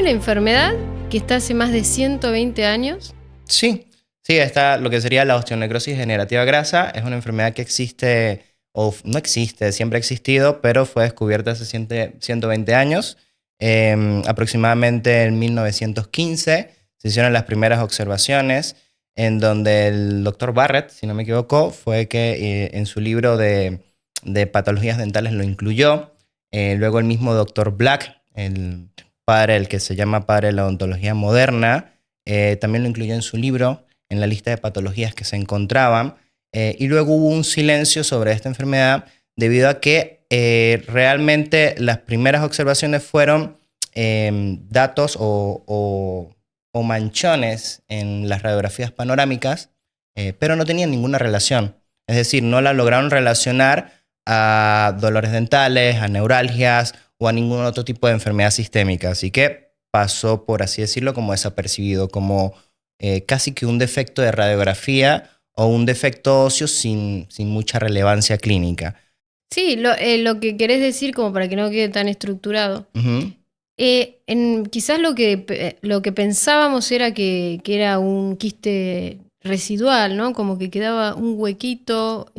una enfermedad que está hace más de 120 años. Sí, está lo que sería la osteonecrosis degenerativa grasa. Es una enfermedad que existe, o no existe, siempre ha existido, pero fue descubierta hace 120 años. Aproximadamente en 1915 se hicieron las primeras observaciones en donde el doctor Barrett, si no me equivoco, fue que en su libro de patologías dentales lo incluyó. Luego el mismo doctor Black, el que se llama padre de la odontología moderna, también lo incluyó en su libro, en la lista de patologías que se encontraban. Y luego hubo un silencio sobre esta enfermedad debido a que realmente las primeras observaciones fueron datos o manchones en las radiografías panorámicas, pero no tenían ninguna relación. Es decir, no la lograron relacionar a dolores dentales, a neuralgias o a ningún otro tipo de enfermedad sistémica. Así que pasó, por así decirlo, como desapercibido, como casi que un defecto de radiografía o un defecto óseo sin mucha relevancia clínica. Sí, lo que querés decir, como para que no quede tan estructurado. Uh-huh. Quizás lo que pensábamos era que era un quiste residual, ¿no? Como que quedaba un huequito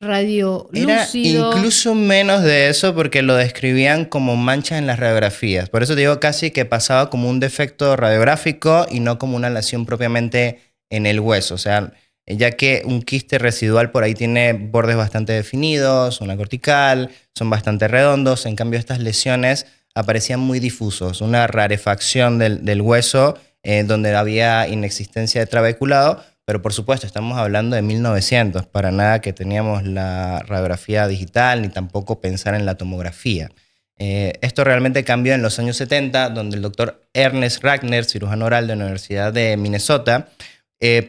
radiolúcido. Era incluso menos de eso porque lo describían como manchas en las radiografías. Por eso te digo casi que pasaba como un defecto radiográfico y no como una lesión propiamente en el hueso. O sea, ya que un quiste residual por ahí tiene bordes bastante definidos, una cortical, son bastante redondos. En cambio, estas lesiones aparecían muy difusos, una rarefacción del hueso donde había inexistencia de trabeculado. Pero por supuesto, estamos hablando de 1900, para nada que teníamos la radiografía digital ni tampoco pensar en la tomografía. Esto realmente cambió en los años 70, donde el doctor Ernest Ragner, cirujano oral de la Universidad de Minnesota,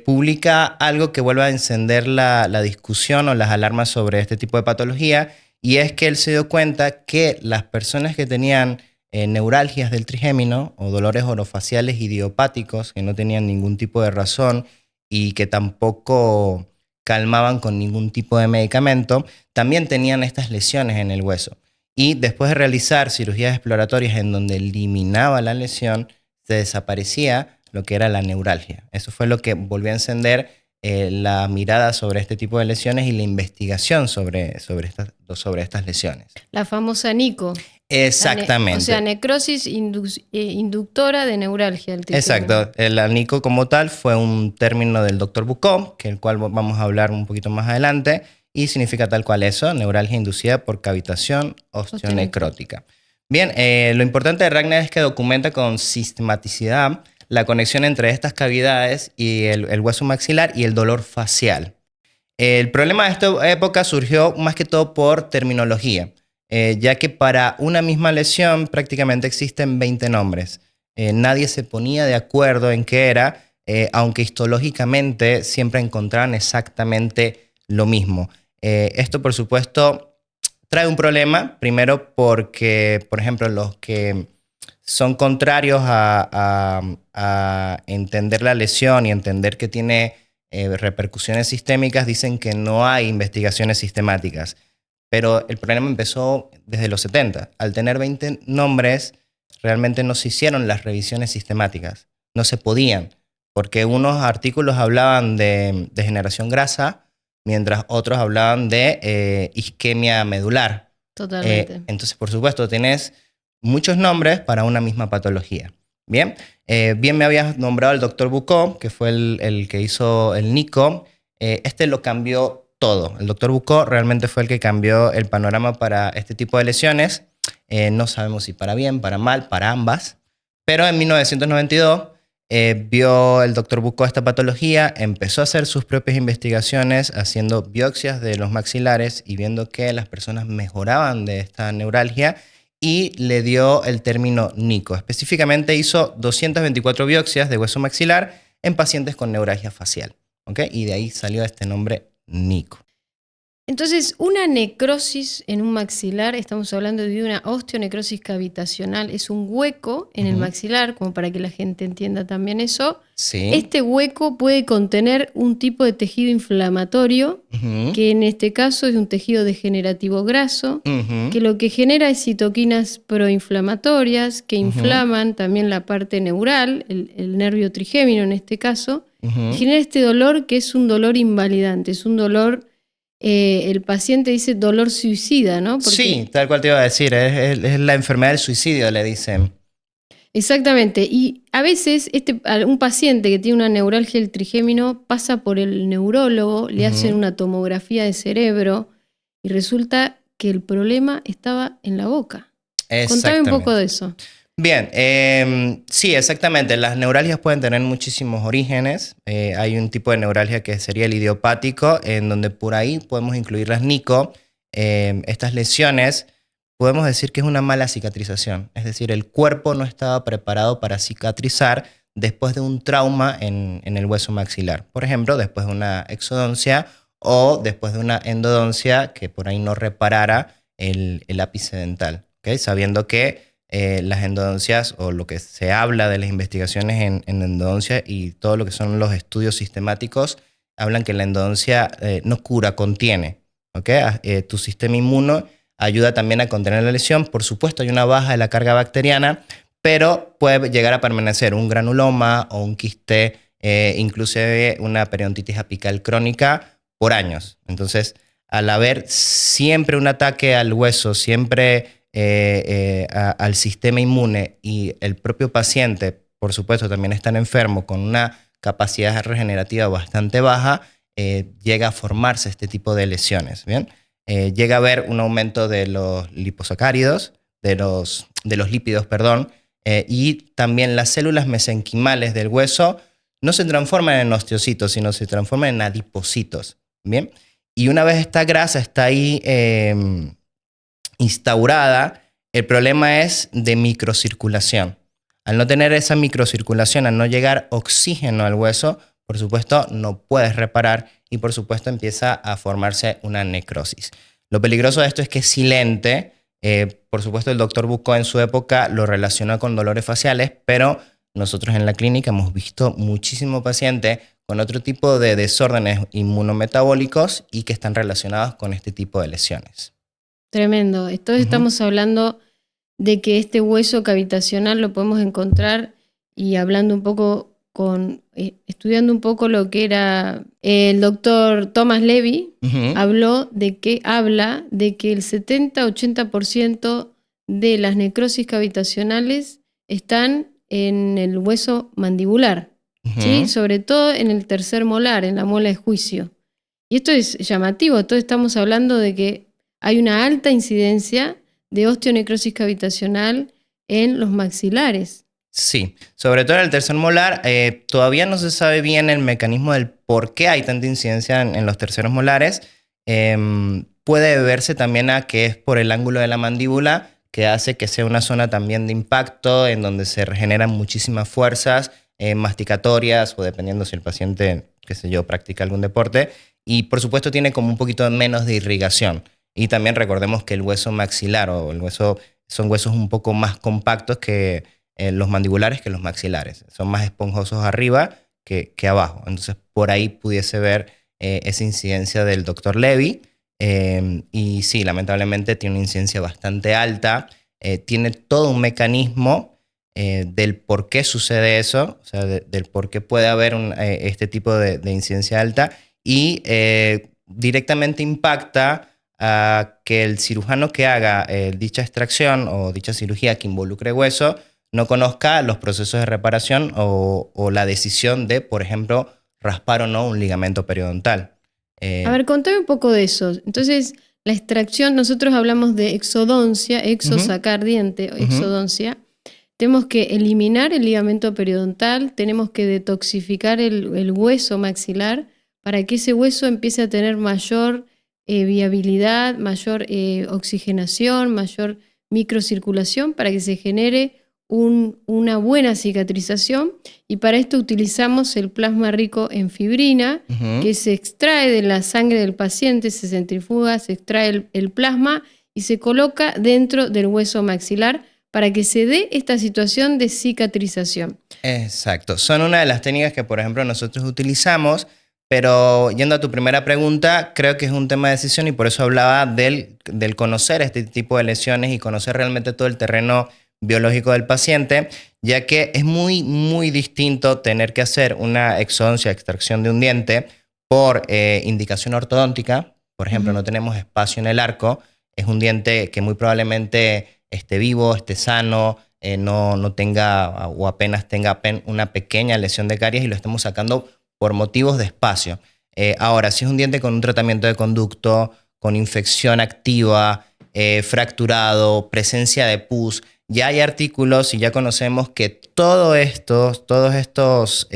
publica algo que vuelve a encender la discusión o las alarmas sobre este tipo de patología, y es que él se dio cuenta que las personas que tenían neuralgias del trigémino o dolores orofaciales idiopáticos que no tenían ningún tipo de razón y que tampoco calmaban con ningún tipo de medicamento, también tenían estas lesiones en el hueso. Y después de realizar cirugías exploratorias en donde eliminaba la lesión, se desaparecía lo que era la neuralgia. Eso fue lo que volvió a encender la mirada sobre este tipo de lesiones y la investigación sobre estas lesiones. La famosa NICO. Exactamente. O sea, necrosis inductora de neuralgia. Exacto. La NICO como tal fue un término del doctor Bucco, que el cual vamos a hablar un poquito más adelante, y significa tal cual eso, neuralgia inducida por cavitación osteonecrótica. Bien, lo importante de Ragner es que documenta con sistematicidad la conexión entre estas cavidades y el hueso maxilar y el dolor facial. El problema de esta época surgió más que todo por terminología, ya que para una misma lesión prácticamente existen 20 nombres. Nadie se ponía de acuerdo en qué era, aunque histológicamente siempre encontraban exactamente lo mismo. Esto, por supuesto, trae un problema, primero porque, por ejemplo, los que son contrarios a entender la lesión y entender que tiene repercusiones sistémicas dicen que no hay investigaciones sistemáticas. Pero el problema empezó desde los 70. Al tener 20 nombres, realmente no se hicieron las revisiones sistemáticas. No se podían, porque unos artículos hablaban de degeneración grasa, mientras otros hablaban de isquemia medular. Totalmente. Entonces, por supuesto, tenés muchos nombres para una misma patología. Bien, bien me habías nombrado al doctor Bucco, que fue el que hizo el NICO. Este lo cambió todo. El doctor Bucco realmente fue el que cambió el panorama para este tipo de lesiones. No sabemos si para bien, para mal, para ambas. Pero en 1992 vio el doctor Bucco esta patología, empezó a hacer sus propias investigaciones haciendo biopsias de los maxilares y viendo que las personas mejoraban de esta neuralgia, y le dio el término NICO. Específicamente hizo 224 biopsias de hueso maxilar en pacientes con neuralgia facial. ¿Okay? Y de ahí salió este nombre NICO. Entonces, una necrosis en un maxilar, estamos hablando de una osteonecrosis cavitacional, es un hueco en el Ujú. maxilar, como para que la gente entienda también eso. Sí. Este hueco puede contener un tipo de tejido inflamatorio, Ujú. que en este caso es un tejido degenerativo graso, Ujú. que lo que genera es citoquinas proinflamatorias que Ujú. inflaman también la parte neural, el nervio trigémino en este caso, y Ujú. genera este dolor que es un dolor invalidante, es un dolor, el paciente dice dolor suicida, ¿no? Porque Sí, tal cual te iba a decir, es la enfermedad del suicidio, le dicen. exactamente, y a veces un paciente que tiene una neuralgia del trigémino pasa por el neurólogo, le hacen Ujú. una tomografía de cerebro y resulta que el problema estaba en la boca. Contame un poco Exactamente. de eso. Bien, sí, exactamente. Las neuralgias pueden tener muchísimos orígenes. Hay un tipo de neuralgia que sería el idiopático, en donde por ahí podemos incluir las NICO. Estas lesiones podemos decir que es una mala cicatrización. Es decir, el cuerpo no estaba preparado para cicatrizar después de un trauma en el hueso maxilar. Por ejemplo, después de una exodoncia o después de una endodoncia que por ahí no reparara el ápice dental. ¿Ok? Sabiendo que las endodoncias o lo que se habla de las investigaciones en endodoncia y todo lo que son los estudios sistemáticos, hablan que la endodoncia no cura, contiene. ¿Ok? Tu sistema inmuno ayuda también a contener la lesión. Por supuesto, hay una baja de la carga bacteriana, pero puede llegar a permanecer un granuloma o un quiste, inclusive una periodontitis apical crónica por años. Entonces, al haber siempre un ataque al hueso, siempre al sistema inmune y el propio paciente, por supuesto, también están enfermo con una capacidad regenerativa bastante baja, llega a formarse este tipo de lesiones. ¿Bien? Llega a haber un aumento de los liposacáridos, de los lípidos, perdón, y también las células mesenquimales del hueso no se transforman en osteocitos, sino se transforman en adipocitos. ¿Bien? Y una vez esta grasa está ahí instaurada, el problema es de microcirculación. Al no tener esa microcirculación, al no llegar oxígeno al hueso, por supuesto no puedes reparar y por supuesto empieza a formarse una necrosis. Lo peligroso de esto es que es silente. Por supuesto el doctor Bucco en su época lo relacionó con dolores faciales, pero nosotros en la clínica hemos visto muchísimo paciente con otro tipo de desórdenes inmunometabólicos y que están relacionados con este tipo de lesiones. Tremendo. Entonces Ujú. estamos hablando de que este hueso cavitacional lo podemos encontrar y hablando un poco estudiando un poco lo que era el doctor Thomas Levy, Ujú. habla de que el 70-80% de las necrosis cavitacionales están en el hueso mandibular, ¿sí? Ujú. Sobre todo en el tercer molar, en la muela de juicio. Y esto es llamativo, entonces estamos hablando de que hay una alta incidencia de osteonecrosis cavitacional en los maxilares. Sí, sobre todo en el tercer molar, todavía no se sabe bien el mecanismo del por qué hay tanta incidencia en los terceros molares. Puede deberse también a que es por el ángulo de la mandíbula, que hace que sea una zona también de impacto, en donde se regeneran muchísimas fuerzas masticatorias o dependiendo si el paciente, qué sé yo, practica algún deporte. Y por supuesto tiene como un poquito menos de irrigación. Y también recordemos que el hueso maxilar o el hueso son huesos un poco más compactos que los mandibulares que los maxilares. Son más esponjosos arriba que abajo. Entonces, por ahí pudiese ver esa incidencia del doctor Levy. Y sí, lamentablemente tiene una incidencia bastante alta. Tiene todo un mecanismo del por qué sucede eso, o sea, del por qué puede haber este tipo de incidencia alta y directamente impacta a que el cirujano que haga dicha extracción o dicha cirugía que involucre hueso no conozca los procesos de reparación o la decisión de, por ejemplo, raspar o no un ligamento periodontal. A Eh, ver, contame un poco de eso. Entonces, la extracción, nosotros hablamos de exodoncia, Ujú. sacar diente, Ujú. exodoncia. Tenemos que eliminar el ligamento periodontal, tenemos que detoxificar el hueso maxilar para que ese hueso empiece a tener mayor viabilidad, mayor oxigenación, mayor microcirculación, para que se genere una buena cicatrización, y para esto utilizamos el plasma rico en fibrina, que se extrae de la sangre del paciente, se centrifuga, se extrae el plasma y se coloca dentro del hueso maxilar para que se dé esta situación de cicatrización. Exacto. Son una de las técnicas que, por ejemplo, nosotros utilizamos, pero yendo a tu primera pregunta, creo que es un tema de decisión y por eso hablaba del conocer este tipo de lesiones y conocer realmente todo el terreno biológico del paciente, ya que es muy, muy distinto tener que hacer una exodoncia, extracción de un diente por indicación ortodóntica. Por ejemplo, no tenemos espacio en el arco, es un diente que muy probablemente esté vivo, esté sano, no tenga o apenas tenga una pequeña lesión de caries y lo estemos sacando por motivos de espacio. Ahora, si es un diente con un tratamiento de conducto, con infección activa, fracturado, presencia de pus, ya hay artículos y ya conocemos que todos estos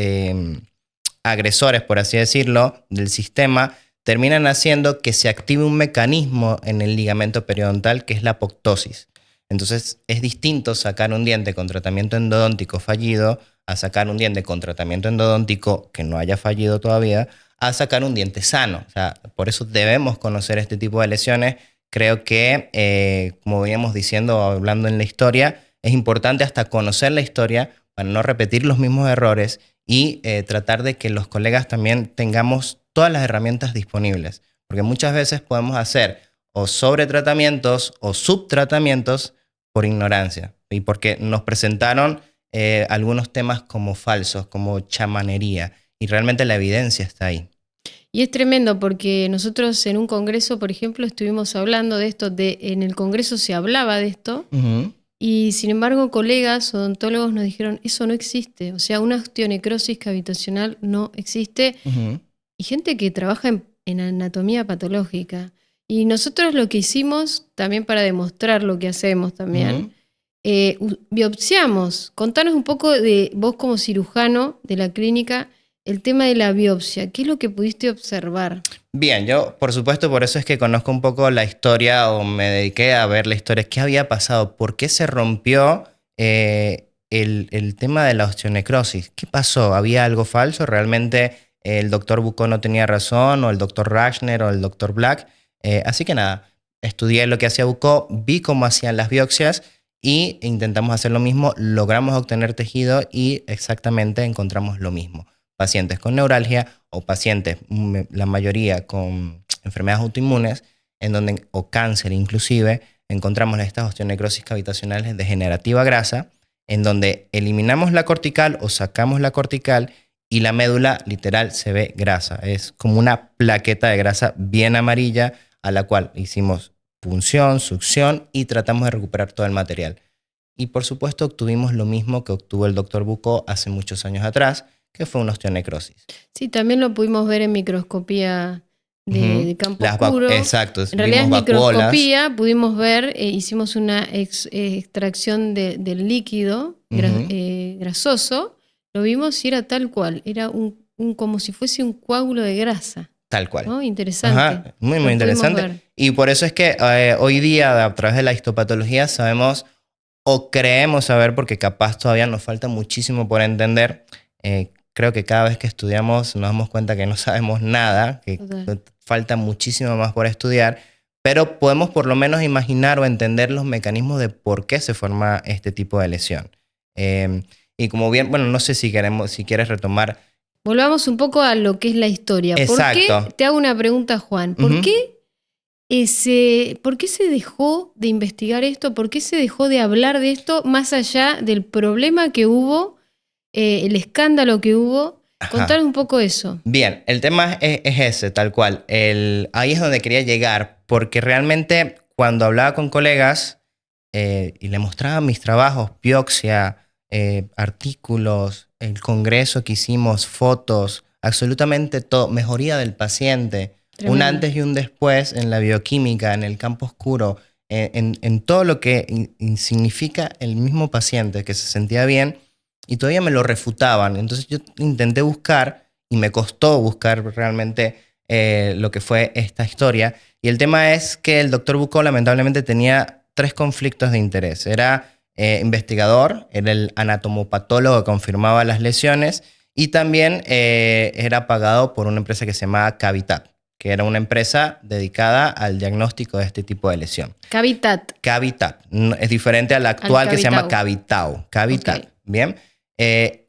agresores, por así decirlo, del sistema, terminan haciendo que se active un mecanismo en el ligamento periodontal que es la apoptosis. Entonces es distinto sacar un diente con tratamiento endodóntico fallido a sacar un diente con tratamiento endodóntico que no haya fallido todavía a sacar un diente sano. O sea, por eso debemos conocer este tipo de lesiones. Creo que, como veníamos diciendo, hablando en la historia, es importante hasta conocer la historia para no repetir los mismos errores y tratar de que los colegas también tengamos todas las herramientas disponibles. Porque muchas veces podemos hacer o sobretratamientos o subtratamientos por ignorancia y porque nos presentaron algunos temas como falsos, como chamanería, y realmente la evidencia está ahí. Y es tremendo porque nosotros en un congreso, por ejemplo, estuvimos hablando de esto, en el congreso se hablaba de esto, y sin embargo colegas odontólogos nos dijeron, eso no existe, o sea, una osteonecrosis cavitacional no existe, y gente que trabaja en anatomía patológica. Y nosotros lo que hicimos, también para demostrar lo que hacemos también, biopsiamos. Contanos un poco de vos como cirujano de la clínica, el tema de la biopsia. ¿Qué es lo que pudiste observar? Bien, yo por supuesto por eso es que conozco un poco la historia o me dediqué a ver la historia. ¿Qué había pasado? ¿Por qué se rompió el tema de la osteonecrosis? ¿Qué pasó? ¿Había algo falso? ¿Realmente el doctor Bucco no tenía razón o el doctor Rachner o el doctor Black? Así que nada, estudié lo que hacía Bucco, vi cómo hacían las biopsias y intentamos hacer lo mismo, logramos obtener tejido y exactamente encontramos lo mismo. Pacientes con neuralgia o pacientes, la mayoría con enfermedades autoinmunes, o cáncer inclusive, encontramos estas osteonecrosis cavitacionales degenerativa grasa, en donde eliminamos la cortical o sacamos la cortical y la médula literal se ve grasa. Es como una plaqueta de grasa bien amarilla a la cual hicimos punción, succión y tratamos de recuperar todo el material. Y por supuesto obtuvimos lo mismo que obtuvo el doctor Bucco hace muchos años atrás, que fue una osteonecrosis. Sí, también lo pudimos ver en microscopía de campo oscuro. Exacto. En realidad es microscopía, pudimos ver, hicimos una extracción del líquido grasoso, lo vimos y era tal cual, era como si fuese un coágulo de grasa. Tal cual. ¿No? Interesante. Ajá, muy, muy interesante. Y por eso es que hoy día, a través de la histopatología, sabemos o creemos saber, porque capaz todavía nos falta muchísimo por entender. Creo que cada vez que estudiamos nos damos cuenta que no sabemos nada, que falta muchísimo más por estudiar, pero podemos por lo menos imaginar o entender los mecanismos de por qué se forma este tipo de lesión. Y como bien, bueno, no sé si quieres retomar. Volvamos un poco a lo que es la historia. Exacto. ¿Por qué? Te hago una pregunta, Juan. ¿Por qué se dejó de investigar esto? ¿Por qué se dejó de hablar de esto más allá del problema que hubo, el escándalo que hubo? Contanos un poco eso. Bien, el tema es ese, tal cual. Ahí es donde quería llegar, porque realmente cuando hablaba con colegas y le mostraba mis trabajos, biopsia, artículos, el congreso que hicimos, fotos, absolutamente todo, mejoría del paciente, tremendo. Un antes y un después en la bioquímica, en el campo oscuro, en todo lo que significa el mismo paciente que se sentía bien y todavía me lo refutaban. Entonces yo intenté buscar y me costó buscar realmente lo que fue esta historia. Y el tema es que el doctor Bucco lamentablemente tenía 3 conflictos de interés. Era investigador, era el anatomopatólogo que confirmaba las lesiones y también era pagado por una empresa que se llamaba Cavitat, que era una empresa dedicada al diagnóstico de este tipo de lesión. Cavitat. Cavitat. Es diferente a la actual que se llama Cavitao. Cavitat. Okay. Bien.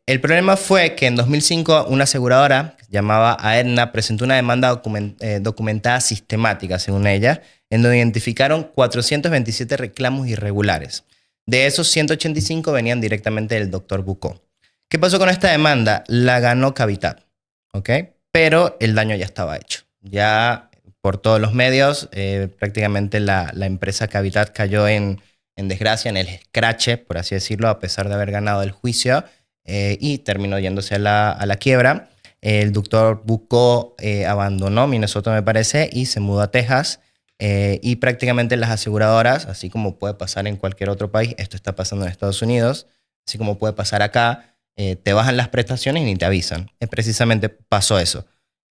El problema fue que en 2005 una aseguradora que se llamaba Aetna presentó una demanda documentada sistemática, según ella, en donde identificaron 427 reclamos irregulares. De esos, 185 venían directamente del Dr. Bucco. ¿Qué pasó con esta demanda? La ganó Cavitat, ¿ok? Pero el daño ya estaba hecho. Ya por todos los medios, prácticamente la empresa Cavitat cayó en desgracia, en el escrache, por así decirlo, a pesar de haber ganado el juicio, y terminó yéndose a la quiebra. El doctor Bucco abandonó Minnesota, me parece, y se mudó a Texas. Y prácticamente las aseguradoras, así como puede pasar en cualquier otro país, esto está pasando en Estados Unidos, así como puede pasar acá, te bajan las prestaciones y ni te avisan. Precisamente pasó eso.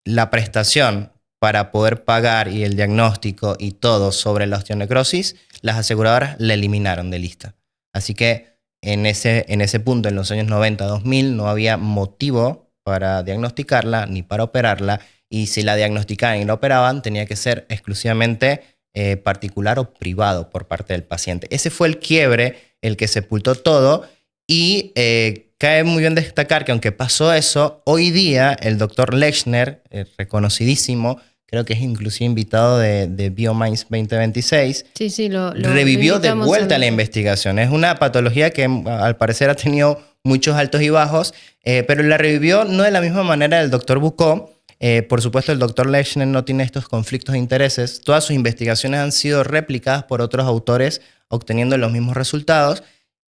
La prestación para poder pagar y el diagnóstico y todo sobre la osteonecrosis, las aseguradoras la eliminaron de lista. Así que en ese punto, en los años 90-2000, no había motivo para diagnosticarla ni para operarla. Y si la diagnosticaban y la operaban, tenía que ser exclusivamente particular o privado por parte del paciente. Ese fue el quiebre, el que sepultó todo. Y cae muy bien destacar que aunque pasó eso, hoy día el doctor Lechner, reconocidísimo, creo que es inclusive invitado de BioMinds 2026, sí, revivió de vuelta la investigación. Es una patología que al parecer ha tenido muchos altos y bajos, pero la revivió no de la misma manera del doctor Bucco. Por supuesto, el doctor Lechner no tiene estos conflictos de intereses. Todas sus investigaciones han sido replicadas por otros autores obteniendo los mismos resultados.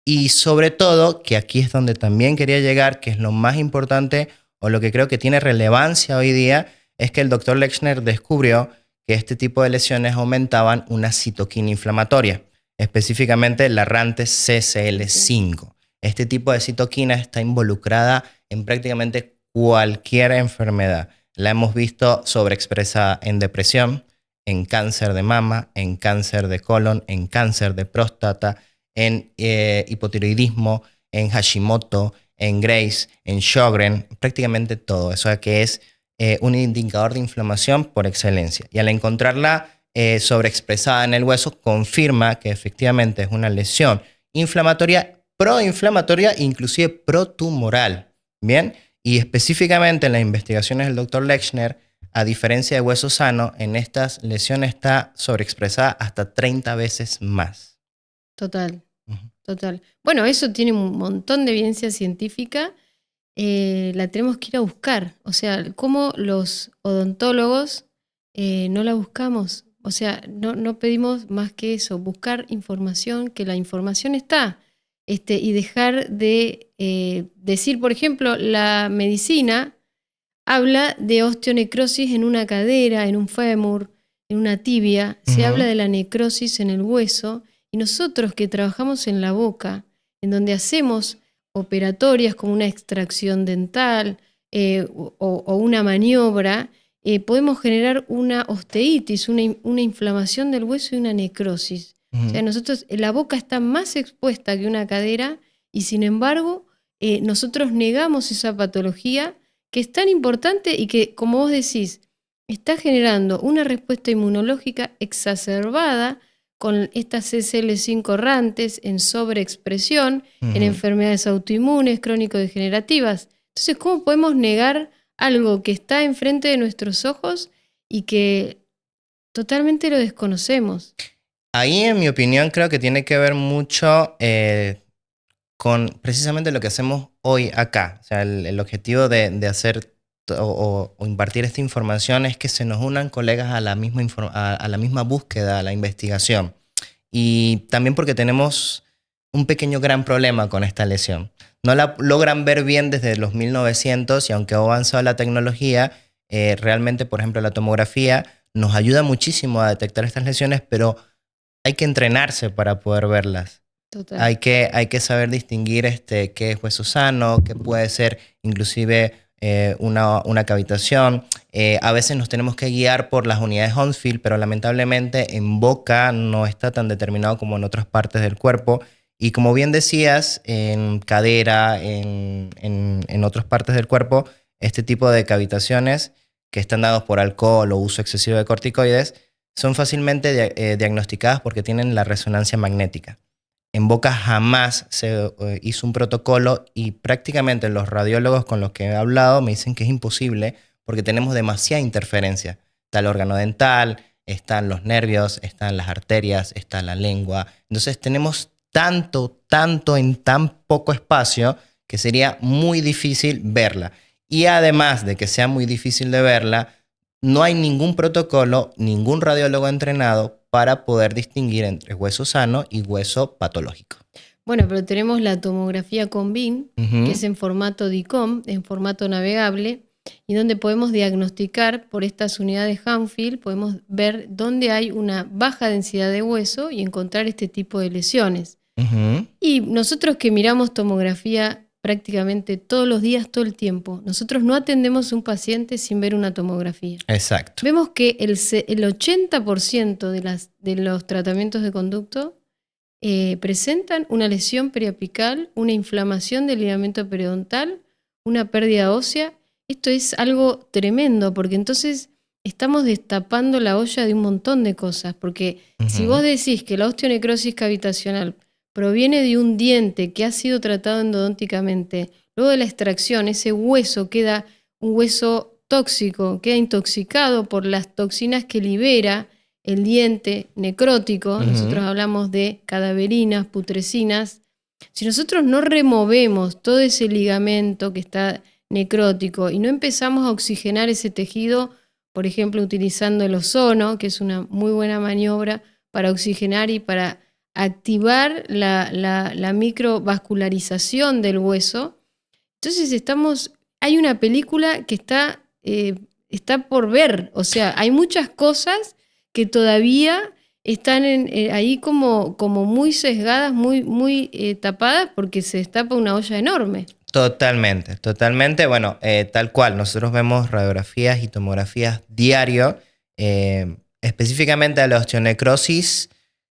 Y sobre todo, que aquí es donde también quería llegar, que es lo más importante o lo que creo que tiene relevancia hoy día, es que el doctor Lechner descubrió que este tipo de lesiones aumentaban una citoquina inflamatoria, específicamente la errante CCL5. Este tipo de citoquina está involucrada en prácticamente cualquier enfermedad. La hemos visto sobreexpresada en depresión, en cáncer de mama, en cáncer de colon, en cáncer de próstata, en hipotiroidismo, en Hashimoto, en Graves, en Sjögren, prácticamente todo. Eso que es un indicador de inflamación por excelencia. Y al encontrarla sobreexpresada en el hueso, confirma que efectivamente es una lesión inflamatoria, proinflamatoria, inclusive protumoral. ¿Bien? Y específicamente en las investigaciones del Dr. Lechner, a diferencia de hueso sano, en estas lesiones está sobreexpresada hasta 30 veces más. Total. Bueno, eso tiene un montón de evidencia científica. La tenemos que ir a buscar. O sea, ¿cómo los odontólogos no la buscamos? O sea, no pedimos más que eso, buscar información, que la información está. Y dejar de decir, por ejemplo, la medicina habla de osteonecrosis en una cadera, en un fémur, en una tibia. Se habla de la necrosis en el hueso. Y nosotros que trabajamos en la boca, en donde hacemos operatorias como una extracción dental o una maniobra, podemos generar una osteitis, una inflamación del hueso y una necrosis. O sea, la boca está más expuesta que una cadera y sin embargo nosotros negamos esa patología que es tan importante y que, como vos decís, está generando una respuesta inmunológica exacerbada con estas CCL5 errantes en sobreexpresión, en enfermedades autoinmunes, crónico-degenerativas. Entonces, ¿cómo podemos negar algo que está enfrente de nuestros ojos y que totalmente lo desconocemos? Ahí, en mi opinión, creo que tiene que ver mucho con precisamente lo que hacemos hoy acá. O sea, el objetivo de hacer o impartir esta información es que se nos unan colegas a la misma búsqueda, a la investigación. Y también porque tenemos un pequeño gran problema con esta lesión. No la logran ver bien desde los 1900 y aunque ha avanzado la tecnología, realmente, por ejemplo, la tomografía nos ayuda muchísimo a detectar estas lesiones, pero hay que entrenarse para poder verlas. Total. Hay que saber distinguir qué es hueso sano, qué puede ser inclusive una cavitación. A veces nos tenemos que guiar por las unidades Hounsfield, pero lamentablemente en boca no está tan determinado como en otras partes del cuerpo Y como bien decías, en cadera, en otras partes del cuerpo, este tipo de cavitaciones que están dados por alcohol o uso excesivo de corticoides son fácilmente diagnosticadas porque tienen la resonancia magnética. En boca jamás se hizo un protocolo y prácticamente los radiólogos con los que he hablado me dicen que es imposible porque tenemos demasiada interferencia. Está el órgano dental, están los nervios, están las arterias, está la lengua. Entonces tenemos tanto en tan poco espacio que sería muy difícil verla. Y además de que sea muy difícil de verla, no hay ningún protocolo, ningún radiólogo entrenado para poder distinguir entre hueso sano y hueso patológico. Bueno, pero tenemos la tomografía con BIM, que es en formato DICOM, en formato navegable, y donde podemos diagnosticar por estas unidades Hanfield, podemos ver dónde hay una baja densidad de hueso y encontrar este tipo de lesiones. Y nosotros que miramos tomografía prácticamente todos los días, todo el tiempo, nosotros no atendemos a un paciente sin ver una tomografía. Exacto. Vemos que el 80% de los tratamientos de conducto presentan una lesión periapical, una inflamación del ligamento periodontal, una pérdida ósea. Esto es algo tremendo porque entonces estamos destapando la olla de un montón de cosas, porque si vos decís que la osteonecrosis cavitacional proviene de un diente que ha sido tratado endodónticamente, luego de la extracción ese hueso queda un hueso tóxico, queda intoxicado por las toxinas que libera el diente necrótico, nosotros hablamos de cadaverinas, putrecinas. Si nosotros no removemos todo ese ligamento que está necrótico y no empezamos a oxigenar ese tejido, por ejemplo, utilizando el ozono, que es una muy buena maniobra para oxigenar y para activar la microvascularización del hueso, entonces hay una película que está por ver, o sea, hay muchas cosas que todavía están ahí como muy sesgadas, muy tapadas, porque se destapa una olla enorme. Totalmente. Bueno, tal cual. Nosotros vemos radiografías y tomografías diario. Específicamente a la osteonecrosis,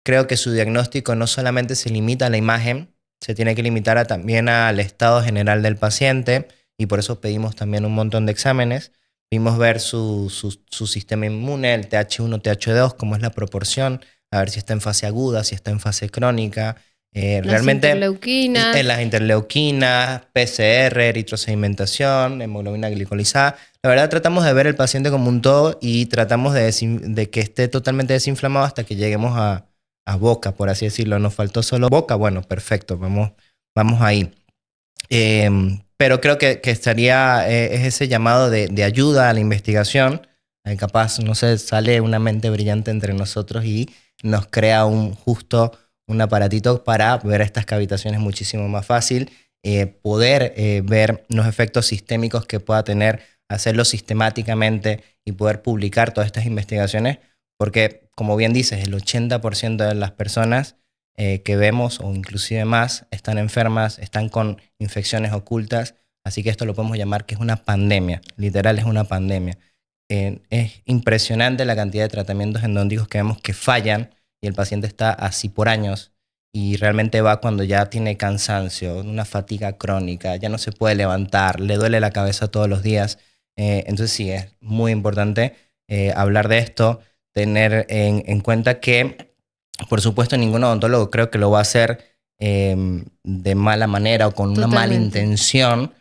creo que su diagnóstico no solamente se limita a la imagen, se tiene que limitar también al estado general del paciente y por eso pedimos también un montón de exámenes. Vimos ver su sistema inmune, el TH1, TH2, cómo es la proporción, a ver si está en fase aguda, si está en fase crónica. Realmente interleuquinas. En las interleuquinas, PCR, eritrosedimentación, hemoglobina glicolizada. La verdad tratamos de ver el paciente como un todo y tratamos de que esté totalmente desinflamado hasta que lleguemos a boca, por así decirlo. Nos faltó solo boca, bueno, perfecto, vamos ahí. Pero creo que estaría es ese llamado de ayuda a la investigación. Capaz, no sé, sale una mente brillante entre nosotros y nos crea un aparatito para ver estas cavitaciones muchísimo más fácil, poder ver los efectos sistémicos que pueda tener, hacerlo sistemáticamente y poder publicar todas estas investigaciones, porque como bien dices, el 80% de las personas que vemos, o inclusive más, están enfermas, están con infecciones ocultas, así que esto lo podemos llamar que es una pandemia, literal es una pandemia. Es impresionante la cantidad de tratamientos endodónticos que vemos que fallan y el paciente está así por años y realmente va cuando ya tiene cansancio, una fatiga crónica, ya no se puede levantar, le duele la cabeza todos los días. Entonces sí, es muy importante hablar de esto, tener en cuenta que, por supuesto, ningún odontólogo creo que lo va a hacer de mala manera o con una mala intención,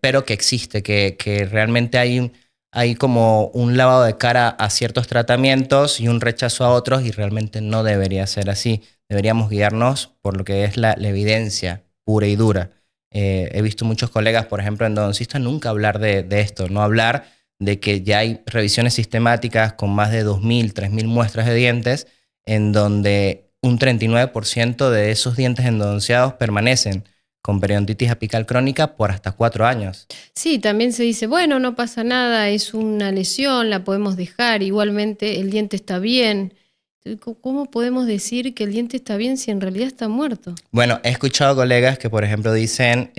pero que existe, que realmente hay como un lavado de cara a ciertos tratamientos y un rechazo a otros y realmente no debería ser así. Deberíamos guiarnos por lo que es la evidencia pura y dura. He visto muchos colegas, por ejemplo, endodoncistas, nunca hablar de esto, no hablar de que ya hay revisiones sistemáticas con más de 2.000, 3.000 muestras de dientes en donde un 39% de esos dientes endodonciados permanecen con periodontitis apical crónica por hasta 4 años. Sí, también se dice, bueno, no pasa nada, es una lesión, la podemos dejar, igualmente el diente está bien. ¿Cómo podemos decir que el diente está bien si en realidad está muerto? Bueno, he escuchado colegas que, por ejemplo, dicen,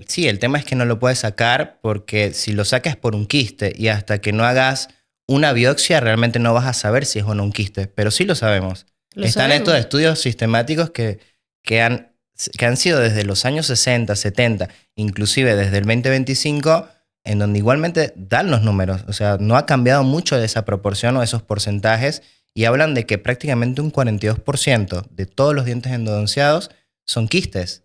sí, el tema es que no lo puedes sacar porque si lo sacas por un quiste y hasta que no hagas una biopsia realmente no vas a saber si es o no un quiste, pero sí lo sabemos. Están estos estudios sistemáticos que han que han sido desde los años 60, 70, inclusive desde el 2025, en donde igualmente dan los números. O sea, no ha cambiado mucho de esa proporción o esos porcentajes y hablan de que prácticamente un 42% de todos los dientes endodonciados son quistes.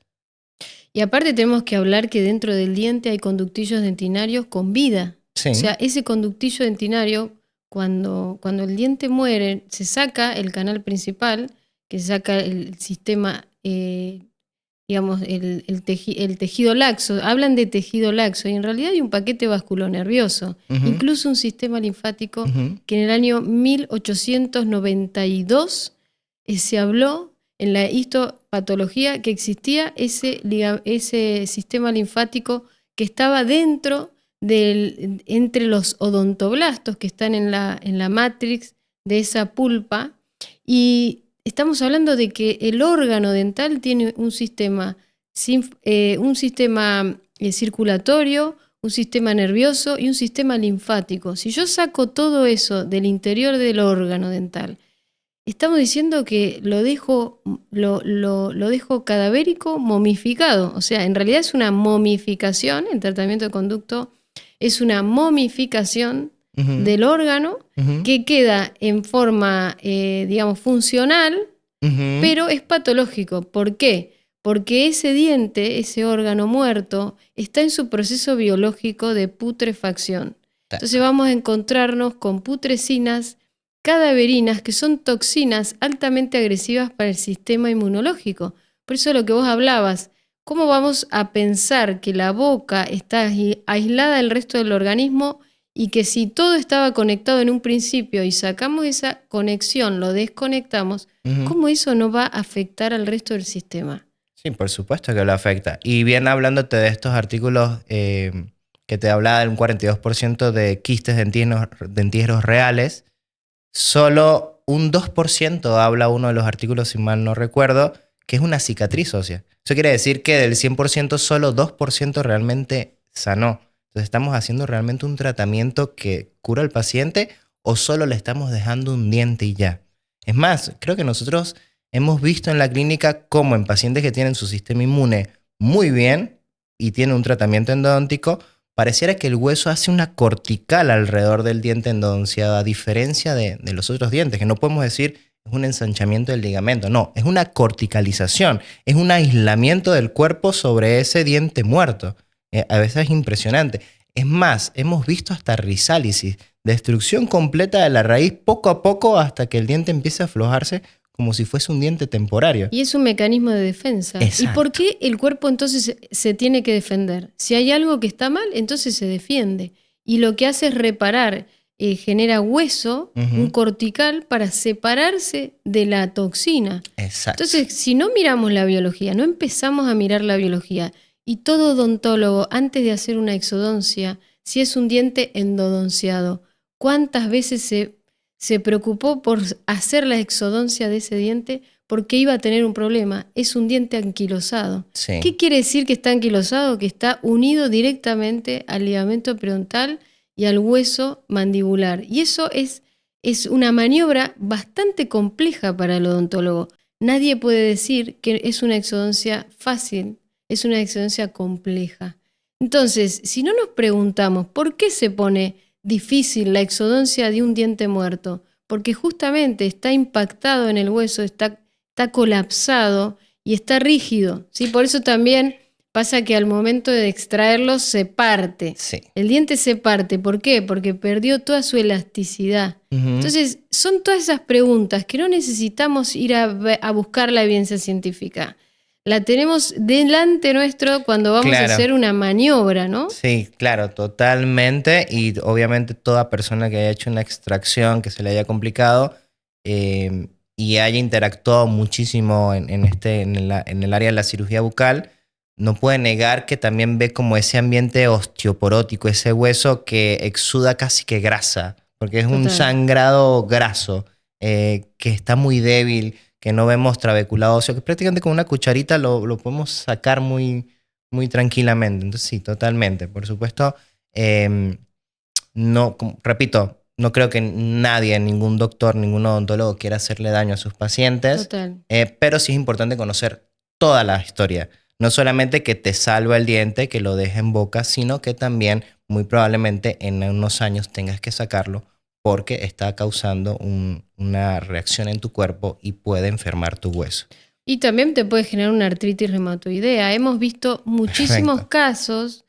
Y aparte tenemos que hablar que dentro del diente hay conductillos dentinarios con vida. Sí. O sea, ese conductillo dentinario, cuando el diente muere, se saca el canal principal, que se saca el sistema, digamos, el tejido laxo. Hablan de tejido laxo y en realidad hay un paquete vasculonervioso, incluso un sistema linfático que en el año 1892 se habló en la histopatología que existía ese sistema linfático que estaba entre los odontoblastos que están en la matrix de esa pulpa, y estamos hablando de que el órgano dental tiene un sistema circulatorio, un sistema nervioso y un sistema linfático. Si yo saco todo eso del interior del órgano dental, estamos diciendo que lo dejo cadavérico, momificado. O sea, en realidad es una momificación, el tratamiento de conducto es una momificación del órgano que queda en forma, digamos, funcional, pero es patológico. ¿Por qué? Porque ese diente, ese órgano muerto, está en su proceso biológico de putrefacción. Entonces vamos a encontrarnos con putrecinas cadaverinas, que son toxinas altamente agresivas para el sistema inmunológico. Por eso lo que vos hablabas, ¿cómo vamos a pensar que la boca está aislada del resto del organismo y que si todo estaba conectado en un principio y sacamos esa conexión, lo desconectamos, ¿cómo eso no va a afectar al resto del sistema? Sí, por supuesto que lo afecta. Y bien hablándote de estos artículos que te hablaba de un 42% de quistes dentígeros reales, solo un 2% habla uno de los artículos, si mal no recuerdo, que es una cicatriz ósea. Eso quiere decir que del 100% solo 2% realmente sanó. Entonces estamos haciendo realmente un tratamiento que cura al paciente o solo le estamos dejando un diente y ya. Es más, creo que nosotros hemos visto en la clínica cómo en pacientes que tienen su sistema inmune muy bien y tienen un tratamiento endodóntico, pareciera que el hueso hace una cortical alrededor del diente endodonciado, a diferencia de los otros dientes, que no podemos decir es un ensanchamiento del ligamento. No, es una corticalización, es un aislamiento del cuerpo sobre ese diente muerto. A veces es impresionante. Es más, hemos visto hasta rizálisis, destrucción completa de la raíz poco a poco hasta que el diente empiece a aflojarse como si fuese un diente temporario. Y es un mecanismo de defensa. Exacto. ¿Y por qué el cuerpo entonces se tiene que defender? Si hay algo que está mal, entonces se defiende. Y lo que hace es reparar, genera hueso, un cortical, para separarse de la toxina. Exacto. Entonces, si no miramos la biología, no empezamos a mirar la biología, y todo odontólogo, antes de hacer una exodoncia, si es un diente endodonciado, ¿cuántas veces se preocupó por hacer la exodoncia de ese diente porque iba a tener un problema? Es un diente anquilosado. Sí. ¿Qué quiere decir que está anquilosado? Que está unido directamente al ligamento periodontal y al hueso mandibular. Y eso es una maniobra bastante compleja para el odontólogo. Nadie puede decir que es una exodoncia fácil, es una exodoncia compleja. Entonces, si no nos preguntamos por qué se pone difícil la exodoncia de un diente muerto, porque justamente está impactado en el hueso, está colapsado y está rígido, ¿sí? Por eso también pasa que al momento de extraerlo se parte. Sí. El diente se parte. ¿Por qué? Porque perdió toda su elasticidad. Entonces, son todas esas preguntas que no necesitamos ir a buscar la evidencia científica. La tenemos delante nuestro cuando vamos a hacer una maniobra, ¿no? Sí, claro, totalmente. Y obviamente toda persona que haya hecho una extracción que se le haya complicado y haya interactuado muchísimo en el área de la cirugía bucal, no puede negar que también ve como ese ambiente osteoporótico, ese hueso que exuda casi que grasa, porque es un sangrado graso, que está muy débil, que no vemos trabeculado óseo, que prácticamente con una cucharita lo podemos sacar muy, muy tranquilamente. Entonces sí, totalmente. Por supuesto, repito, no creo que nadie, ningún doctor, ningún odontólogo quiera hacerle daño a sus pacientes. Total. Pero sí es importante conocer toda la historia. No solamente que te salva el diente, que lo deje en boca, sino que también muy probablemente en unos años tengas que sacarlo porque está causando una reacción en tu cuerpo y puede enfermar tu hueso. Y también te puede generar una artritis reumatoidea. Hemos visto muchísimos Perfecto. casos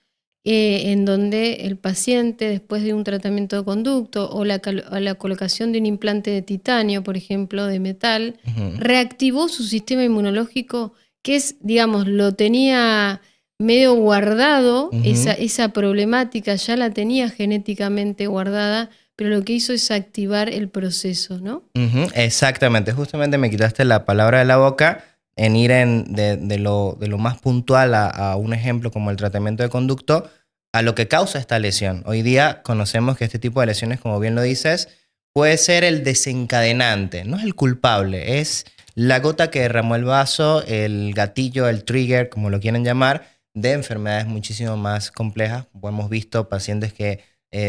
en donde el paciente, después de un tratamiento de conducto o la colocación de un implante de titanio, por ejemplo, de metal, Ujú. reactivó su sistema inmunológico, que es, digamos, lo tenía medio guardado, Ujú. esa problemática ya la tenía genéticamente guardada, pero lo que hizo es activar el proceso, ¿no? Ujú, exactamente, justamente me quitaste la palabra de la boca en ir de lo más puntual a un ejemplo como el tratamiento de conducto a lo que causa esta lesión. Hoy día conocemos que este tipo de lesiones, como bien lo dices, puede ser el desencadenante, no es el culpable, es la gota que derramó el vaso, el gatillo, el trigger, como lo quieren llamar, de enfermedades muchísimo más complejas. Hemos visto pacientes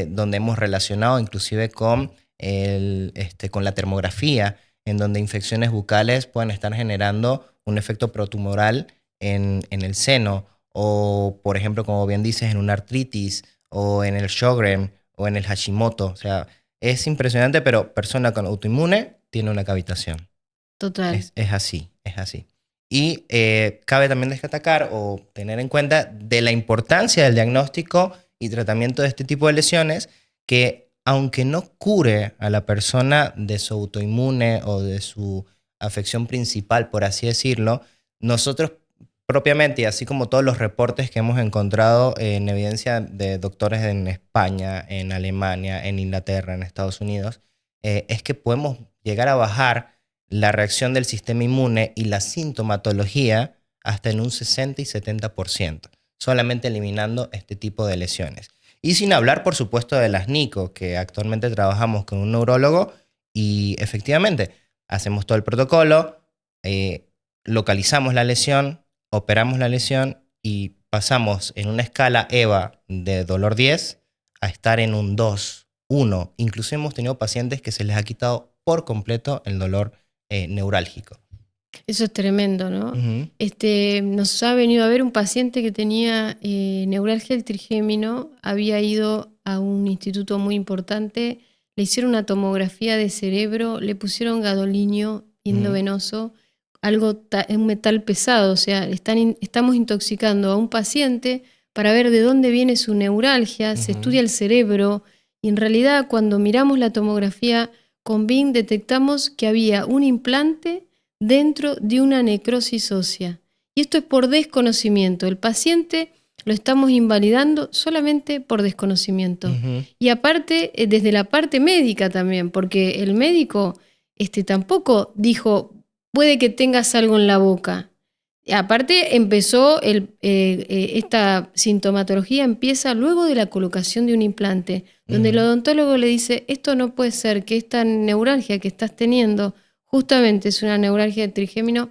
donde hemos relacionado inclusive con la termografía, en donde infecciones bucales pueden estar generando un efecto protumoral en el seno, o por ejemplo, como bien dices, en una artritis, o en el Sjögren, o en el Hashimoto. O sea, es impresionante, pero persona con autoinmune tiene una cavitación. Total. Es así, es así. Y cabe también destacar o tener en cuenta de la importancia del diagnóstico y tratamiento de este tipo de lesiones, que aunque no cure a la persona de su autoinmune o de su afección principal, por así decirlo, nosotros propiamente, y así como todos los reportes que hemos encontrado en evidencia de doctores en España, en Alemania, en Inglaterra, en Estados Unidos, es que podemos llegar a bajar la reacción del sistema inmune y la sintomatología hasta en un 60 y 70%, solamente eliminando este tipo de lesiones. Y sin hablar, por supuesto, de las NICO, que actualmente trabajamos con un neurólogo y efectivamente hacemos todo el protocolo, localizamos la lesión, operamos la lesión y pasamos en una escala EVA de dolor 10 a estar en un 2, 1. Incluso hemos tenido pacientes que se les ha quitado por completo el dolor neurálgico. Eso es tremendo, ¿no? Ujú. Nos ha venido a ver un paciente que tenía neuralgia del trigémino, había ido a un instituto muy importante, le hicieron una tomografía de cerebro, le pusieron gadolinio Ujú. endovenoso, un metal pesado, o sea, estamos intoxicando a un paciente para ver de dónde viene su neuralgia, se Ujú. estudia el cerebro y en realidad cuando miramos la tomografía con BIM detectamos que había un implante dentro de una necrosis ósea. Y esto es por desconocimiento. El paciente lo estamos invalidando solamente por desconocimiento. Ujú. Y aparte, desde la parte médica también, porque el médico tampoco dijo, puede que tengas algo en la boca. Aparte, empezó esta sintomatología empieza luego de la colocación de un implante, donde el Ujú. odontólogo le dice, esto no puede ser, que esta neuralgia que estás teniendo justamente es una neuralgia de trigémino,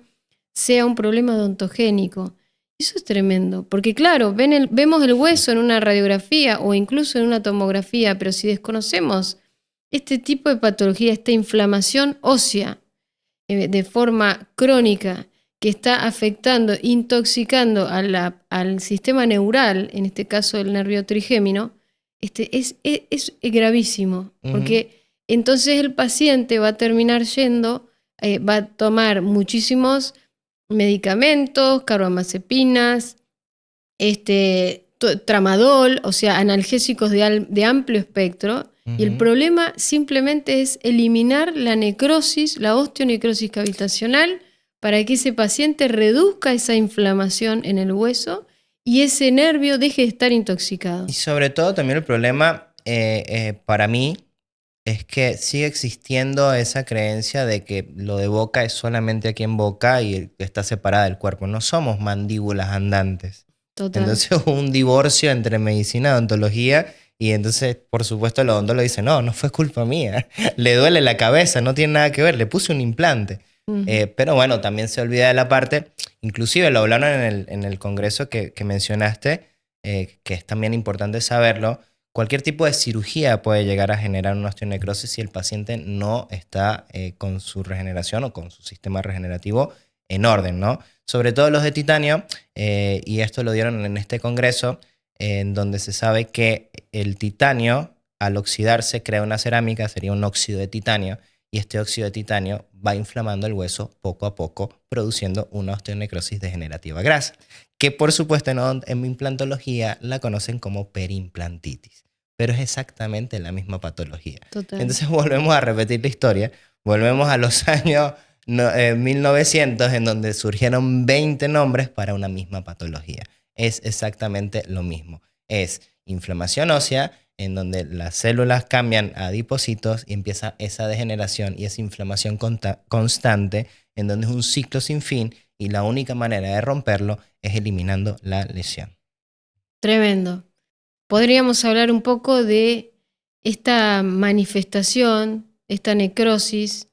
sea un problema odontogénico. Eso es tremendo, porque claro, vemos el hueso en una radiografía o incluso en una tomografía, pero si desconocemos este tipo de patología, esta inflamación ósea de forma crónica que está afectando, intoxicando al sistema neural, en este caso el nervio trigémino, es gravísimo, Ujú. porque entonces el paciente va a terminar yendo, va a tomar muchísimos medicamentos, carbamazepinas, tramadol, o sea, analgésicos de amplio espectro, y el Ujú. problema simplemente es eliminar la necrosis, la osteonecrosis cavitacional, para que ese paciente reduzca esa inflamación en el hueso y ese nervio deje de estar Y intoxicado. sobre todo también el problema para mí es que sigue existiendo esa creencia de que lo de boca es solamente aquí en boca y está separada del cuerpo. No somos mandíbulas andantes. Total. Entonces hubo un divorcio entre medicina y odontología y entonces, por supuesto, el odontólogo dice, no, no fue culpa mía. Le duele la cabeza, no tiene nada que ver, le puse un implante. Ujú. Pero bueno, también se olvida de la parte, inclusive lo hablaron en el congreso que mencionaste, que es también importante saberlo. Cualquier tipo de cirugía puede llegar a generar una osteonecrosis si el paciente no está con su regeneración o con su sistema regenerativo en orden, ¿no? Sobre todo los de titanio, y esto lo dieron en este congreso, en donde se sabe que el titanio, al oxidarse, crea una cerámica, sería un óxido de titanio, y este óxido de titanio va inflamando el hueso poco a poco, produciendo una osteonecrosis degenerativa grasa, que por supuesto en implantología la conocen como perimplantitis, pero es exactamente la misma patología. Total. Entonces volvemos a repetir la historia, volvemos a los años 1900, en donde surgieron 20 nombres para una misma patología. Es exactamente lo mismo. Es inflamación ósea, en donde las células cambian a adipocitos y empieza esa degeneración y esa inflamación constante, en donde es un ciclo sin fin y la única manera de romperlo es eliminando la lesión. Tremendo. Podríamos hablar un poco de esta manifestación, esta necrosis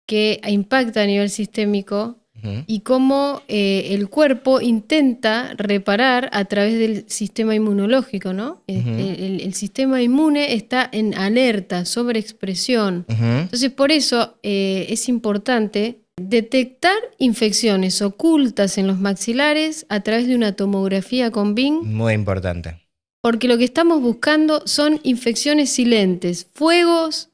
que impacta a nivel sistémico y cómo el cuerpo intenta reparar a través del sistema inmunológico, ¿no? El sistema inmune está en alerta, sobreexpresión. Entonces, por eso es importante detectar infecciones ocultas en los maxilares a través de una tomografía con BIM. Muy importante. Porque lo que estamos buscando son infecciones silentes, focos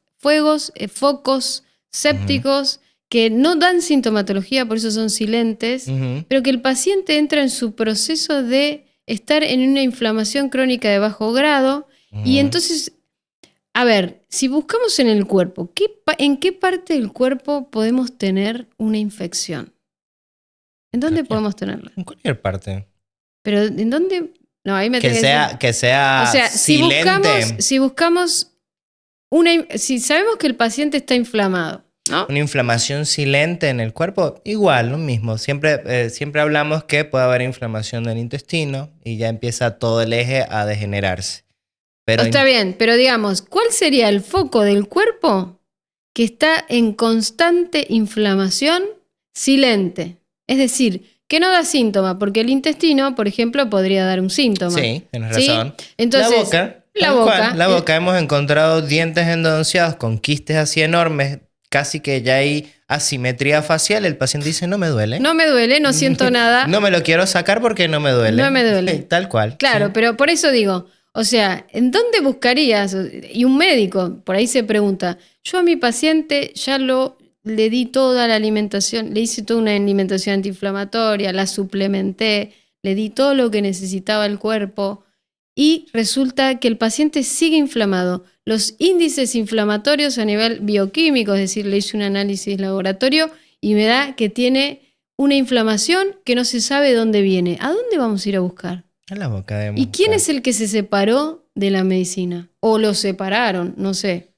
sépticos que no dan sintomatología, por eso son silentes, pero que el paciente entra en su proceso de estar en una inflamación crónica de bajo grado. Y entonces, a ver, si buscamos en el cuerpo, ¿en qué parte del cuerpo podemos tener una infección? ¿En dónde podemos tenerla? En cualquier parte. Pero ¿en dónde? No, ahí me que sea o sea, silente. si buscamos si sabemos que el paciente está inflamado, ¿no? Una inflamación silente en el cuerpo, igual, lo mismo. Siempre hablamos que puede haber inflamación del intestino y ya empieza todo el eje a degenerarse. Pero está bien, pero digamos, ¿cuál sería el foco del cuerpo que está en constante inflamación silente? Es decir, que no da síntoma, porque el intestino, por ejemplo, podría dar un síntoma. Sí, tienes razón. Entonces, la boca. Hemos encontrado dientes endodonciados con quistes así enormes, casi que ya hay asimetría facial. El paciente dice, no me duele. No me duele, no siento nada. No me lo quiero sacar porque no me duele. No me duele. Tal cual. Claro, sí. Pero por eso digo, o sea, ¿en dónde buscarías? Y un médico, por ahí se pregunta, yo a mi paciente ya le di toda la alimentación, le hice toda una alimentación antiinflamatoria, la suplementé, le di todo lo que necesitaba el cuerpo y resulta que el paciente sigue inflamado. Los índices inflamatorios a nivel bioquímico, es decir, le hice un análisis laboratorio y me da que tiene una inflamación que no se sabe de dónde viene. ¿A dónde vamos a ir a buscar? A la boca. ¿Y quién es el que se separó de la medicina? ¿O lo separaron? No sé.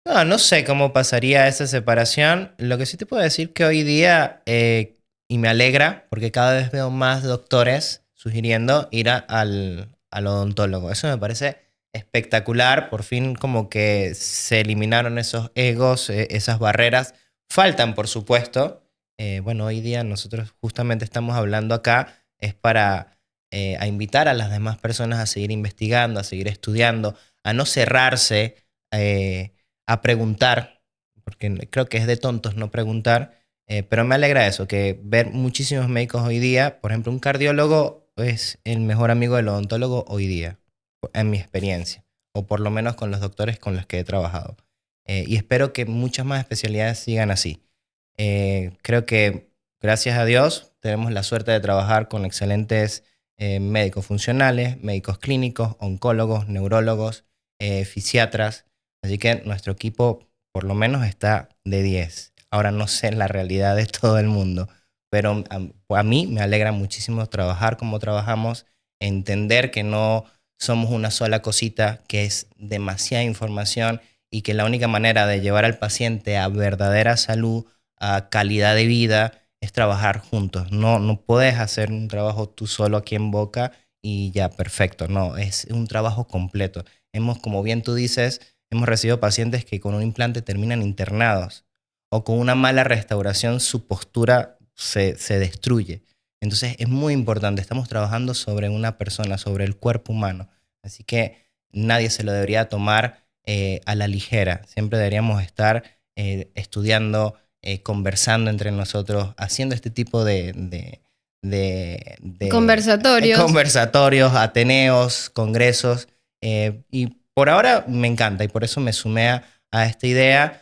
No sé cómo pasaría esa separación. Lo que sí te puedo decir que hoy día, y me alegra, porque cada vez veo más doctores sugiriendo ir al odontólogo. Eso me parece espectacular. Por fin como que se eliminaron esos egos, esas barreras. Faltan, por supuesto. Bueno, hoy día nosotros justamente estamos hablando acá, es para a invitar a las demás personas a seguir investigando, a seguir estudiando, a no cerrarse, a preguntar, porque creo que es de tontos no preguntar, pero me alegra eso, que ver muchísimos médicos hoy día, por ejemplo, un cardiólogo es el mejor amigo del odontólogo hoy día, en mi experiencia, o por lo menos con los doctores con los que he trabajado. Y espero que muchas más especialidades sigan así. Creo que, gracias a Dios, tenemos la suerte de trabajar con excelentes médicos funcionales, médicos clínicos, oncólogos, neurólogos, fisiatras. Así que nuestro equipo por lo menos está de 10. Ahora no sé la realidad de todo el mundo, pero a mí me alegra muchísimo trabajar como trabajamos, entender que no somos una sola cosita, que es demasiada información y que la única manera de llevar al paciente a verdadera salud, a calidad de vida, es trabajar juntos. No puedes hacer un trabajo tú solo aquí en Boca y ya, perfecto. No, es un trabajo completo. Como bien tú dices, hemos recibido pacientes que con un implante terminan internados o con una mala restauración su postura se destruye. Entonces es muy importante, estamos trabajando sobre una persona, sobre el cuerpo humano. Así que nadie se lo debería tomar a la ligera. Siempre deberíamos estar estudiando, conversando entre nosotros, haciendo este tipo de Conversatorios, ateneos, congresos. Y por ahora me encanta y por eso me sumé a esta idea,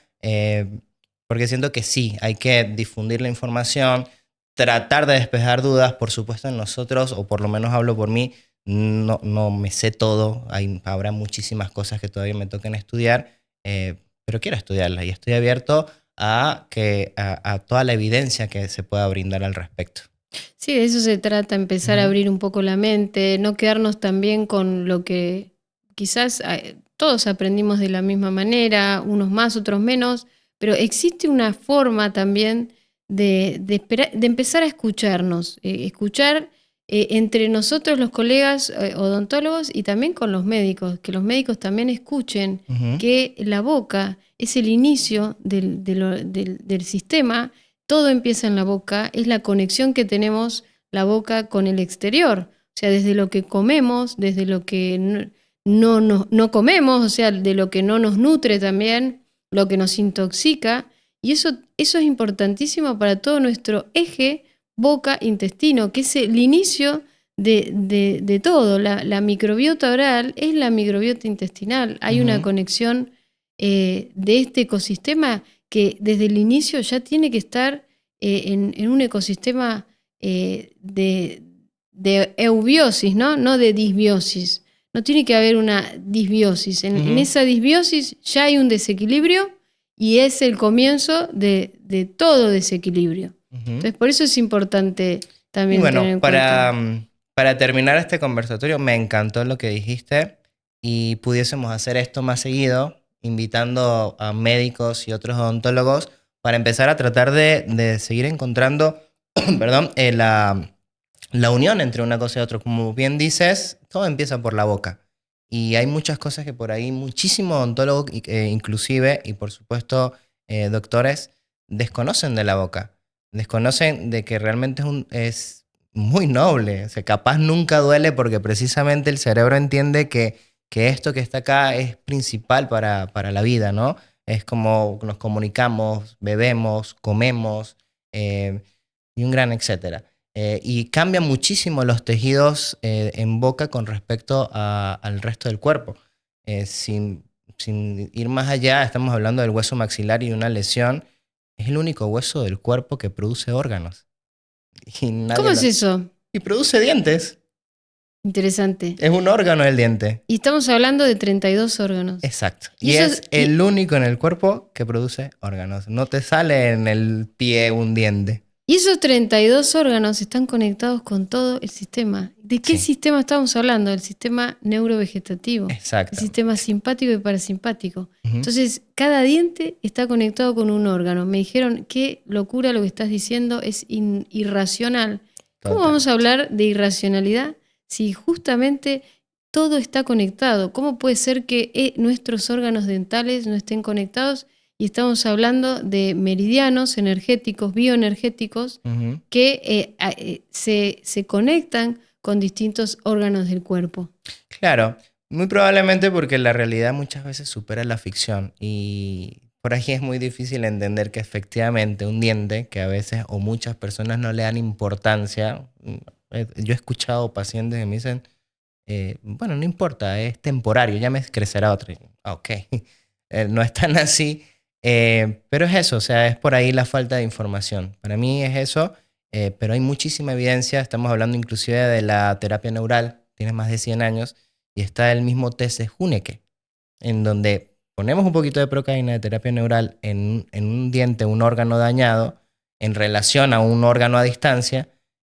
porque siento que sí, hay que difundir la información, tratar de despejar dudas. Por supuesto, nosotros, o por lo menos hablo por mí, no me sé todo. Habrá muchísimas cosas que todavía me toquen estudiar, pero quiero estudiarlas y estoy abierto a toda la evidencia que se pueda brindar al respecto. Sí, de eso se trata, empezar a abrir un poco la mente, no quedarnos también con lo que quizás todos aprendimos de la misma manera, unos más, otros menos, pero existe una forma también de empezar a escucharnos, escuchar entre nosotros los colegas odontólogos y también con los médicos, que los médicos también escuchen que la boca es el inicio del sistema. Todo empieza en la boca, es la conexión que tenemos la boca con el exterior. O sea, desde lo que comemos, desde lo que no comemos, o sea, de lo que no nos nutre también, lo que nos intoxica. Y eso es importantísimo para todo nuestro eje boca-intestino, que es el inicio de todo. La microbiota oral es la microbiota intestinal. Hay una conexión de este ecosistema que desde el inicio ya tiene que estar en un ecosistema de eubiosis, no de disbiosis. No tiene que haber una disbiosis. En esa disbiosis ya hay un desequilibrio y es el comienzo de todo desequilibrio. Entonces, por eso es importante también tener en cuenta. Para terminar este conversatorio, me encantó lo que dijiste y pudiésemos hacer esto más seguido, invitando a médicos y otros odontólogos para empezar a tratar de seguir encontrando perdón, la unión entre una cosa y otra. Como bien dices, todo empieza por la boca. Y hay muchas cosas que por ahí muchísimos odontólogos, inclusive, y por supuesto doctores, desconocen de la boca. Desconocen de que realmente es muy noble. O sea, capaz nunca duele porque precisamente el cerebro entiende que esto que está acá es principal para la vida, ¿no? Es como nos comunicamos, bebemos, comemos, y un gran etcétera. Y cambian muchísimo los tejidos en boca con respecto al resto del cuerpo. Sin ir más allá, estamos hablando del hueso maxilar y una lesión. Es el único hueso del cuerpo que produce órganos. ¿Cómo es eso? Y produce dientes. Interesante. Es un órgano el diente. Y estamos hablando de 32 órganos. Exacto. Y es el único en el cuerpo que produce órganos. No te sale en el pie un diente. Y esos 32 órganos están conectados con todo el sistema. ¿De qué sistema estamos hablando? Del sistema neurovegetativo. Exacto. El sistema simpático y parasimpático. Entonces, cada diente está conectado con un órgano. Me dijeron, qué locura lo que estás diciendo, es irracional. ¿Cómo vamos a hablar de irracionalidad si justamente todo está conectado? ¿Cómo puede ser que nuestros órganos dentales no estén conectados? Y estamos hablando de meridianos energéticos, bioenergéticos, que se conectan con distintos órganos del cuerpo. Claro, muy probablemente porque la realidad muchas veces supera la ficción. Y por ahí es muy difícil entender que efectivamente un diente, que a veces o muchas personas no le dan importancia. Yo he escuchado pacientes que me dicen, bueno, no importa, es temporario, ya me crecerá otro. Ok, no es tan así. Pero es eso, o sea, es por ahí la falta de información. Para mí es eso, pero hay muchísima evidencia. Estamos hablando inclusive de la terapia neural, tiene más de 100 años, y está el mismo test de Huneke, en donde ponemos un poquito de procaína de terapia neural en un diente, un órgano dañado, en relación a un órgano a distancia,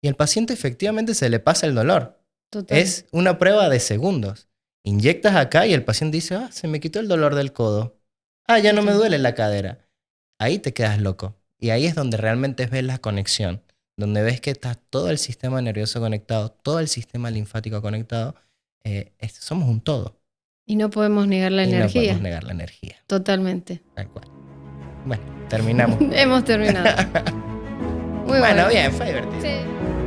y al paciente efectivamente se le pasa el dolor. Total. Es una prueba de segundos. Inyectas acá y el paciente dice, se me quitó el dolor del codo. Ya no me duele la cadera. Ahí te quedas loco. Y ahí es donde realmente ves la conexión. Donde ves que está todo el sistema nervioso conectado, todo el sistema linfático conectado. Somos un todo. Y no podemos negar la energía. No podemos negar la energía. Totalmente. Tal cual. Bueno, terminamos. Hemos terminado. Muy bueno, bien, fue divertido. Sí.